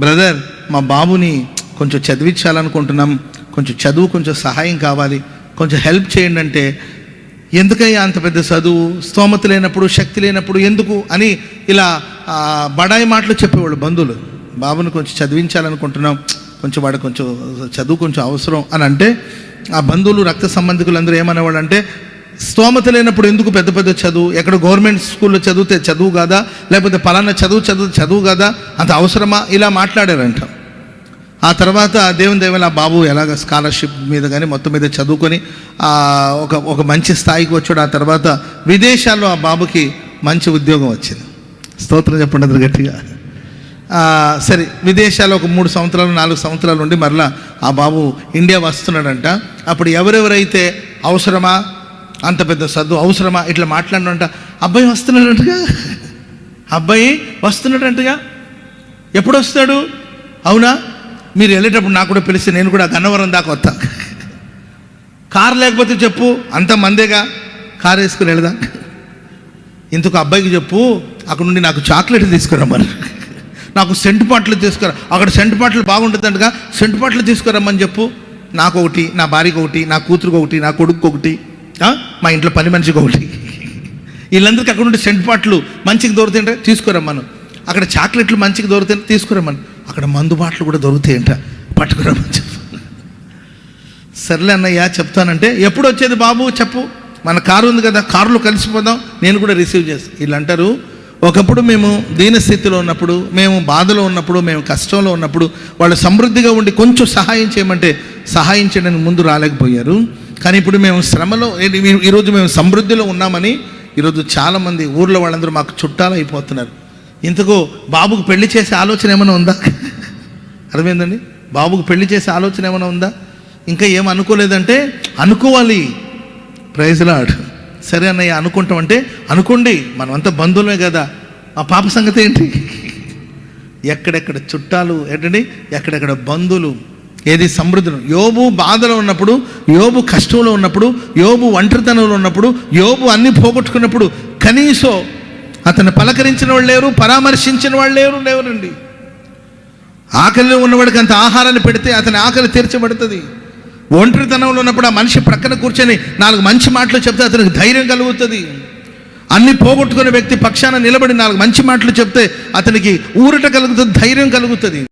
Brother మా బాబుని కొంచెం చదివించాలనుకుంటున్నాం, కొంచెం సహాయం కావాలి, కొంచెం హెల్ప్ చేయండి అంటే, ఎందుకయ్యా అంత పెద్ద చదువు, స్తోమత లేనప్పుడు శక్తి లేనప్పుడు ఎందుకు అని ఇలా బడాయి మాటలు చెప్పేవాళ్ళు బంధువులు. బాబుని కొంచెం చదివించాలనుకుంటున్నాం, వాడు చదువు అవసరం అని అంటే, ఆ బంధువులు రక్త సంబంధికులు అందరూ ఏమనేవాళ్ళు అంటే, స్తోమత లేనప్పుడు ఎందుకు పెద్ద పెద్ద చదువు, ఎక్కడ గవర్నమెంట్ స్కూల్లో చదివితే చదువు కాదా, లేకపోతే పలానా చదువు కాదా, అంత అవసరమా, ఇలా మాట్లాడారంట. ఆ తర్వాత దేవుని దయవల్ల ఆ బాబు ఎలాగ స్కాలర్షిప్ మీద కానీ మొత్తం మీద చదువుకొని ఒక మంచి స్థాయికి వచ్చాడు. ఆ తర్వాత విదేశాల్లో ఆ బాబుకి మంచి ఉద్యోగం వచ్చింది. స్తోత్రం చెప్పండి అందరు గట్టిగా. సరే, విదేశాల్లో ఒక 3 సంవత్సరాలు 4 సంవత్సరాలు ఉండి మరలా ఆ బాబు ఇండియా వస్తున్నాడంట. అప్పుడు ఎవరెవరైతే అవసరమా, అంత పెద్ద చదువు అవసరమా ఇట్లా మాట్లాడినంట, అబ్బాయి వస్తున్నాడంటగా. ఎప్పుడు వస్తాడు? అవునా, మీరు వెళ్ళేటప్పుడు నాకు కూడా పిలిస్తే నేను కూడా గన్నవరం దాకా వస్తా. కారు లేకపోతే చెప్పు, అంత మందేగా, కారు వేసుకుని వెళదాం. ఇంతకు అబ్బాయికి చెప్పు, అక్కడ నుండి నాకు చాక్లెట్లు తీసుకురమ్మని, నాకు సెంటు పాటలు తీసుకురా, అక్కడ సెంటు పాటలు బాగుంటుందంటగా, సెంటు పాటలు తీసుకురమ్మని చెప్పు. నాకు ఒకటి, నా భార్యకు ఒకటి, నా కూతురుకు ఒకటి, నా కొడుకు ఒకటి, మా ఇంట్లో పని మనిషికి ఒకటి, వీళ్ళందరికీ అక్కడ నుండి సెంటు పాటలు మంచిగా దొరుకుతాయంటే తీసుకురమ్మను. అక్కడ చాక్లెట్లు మంచిగా దొరుకుతాయంటే తీసుకురమ్మను. అక్కడ మందు బాటలు కూడా దొరుకుతాయంట, పట్టుకురమ్మని చెప్పు. సర్లే అన్నయ్య చెప్తానంటే, ఎప్పుడు వచ్చేది బాబు చెప్పు, మన కారు ఉంది కదా, కారులో కలిసిపోదాం, నేను కూడా రిసీవ్ చేస్తాను. వీళ్ళు అంటారు, ఒకప్పుడు మేము దీనస్థితిలో ఉన్నప్పుడు, మేము బాధలో ఉన్నప్పుడు, మేము కష్టంలో ఉన్నప్పుడు వాళ్ళు సమృద్ధిగా ఉండి కొంచెం సహాయం చేయమంటే సహాయం చేయడానికి ముందు రాలేకపోయారు. కానీ ఇప్పుడు మేము శ్రమలో, ఈరోజు మేము సమృద్ధిలో ఉన్నామని ఈరోజు చాలామంది ఊర్లో వాళ్ళందరూ మాకు చుట్టాలు అయిపోతున్నారు. ఇంతకు బాబుకు పెళ్లి చేసే ఆలోచన ఏమైనా ఉందా? అర్థమైందండి? బాబుకు పెళ్లి చేసే ఆలోచన ఏమైనా ఉందా? ఇంకా ఏం అనుకోలేదంటే అనుకోవాలి. Praise Lord. సరే అన్నయ్య అనుకుంటామంటే అనుకోండి, మనమంతా బంధువులమే కదా. ఆ పాప సంగతి ఏంటి? ఎక్కడెక్కడ చుట్టాలు ఏంటండి, ఎక్కడెక్కడ బంధువులు, ఏది సమృద్ధిలో. యోబు బాధలో ఉన్నప్పుడు, యోబు కష్టంలో ఉన్నప్పుడు, యోబు ఒంటరితనంలో ఉన్నప్పుడు, యోబు అన్ని పోగొట్టుకున్నప్పుడు కనీసం అతను పలకరించిన వాళ్ళు లేరు, పరామర్శించిన వాళ్ళు లేరండి. ఆకలిలో ఉన్నవాడికి అంత ఆహారాన్ని పెడితే అతని ఆకలి తీర్చబడుతుంది. ఒంటరితనంలో ఉన్నప్పుడు ఆ మనిషి ప్రక్కన కూర్చొని 4 మంచి మాటలు చెప్తే అతనికి ధైర్యం కలుగుతుంది. అన్ని పోగొట్టుకునే వ్యక్తి పక్షాన నిలబడి 4 మంచి మాటలు చెప్తే అతనికి ఊరట కలుగుతుంది, ధైర్యం కలుగుతుంది.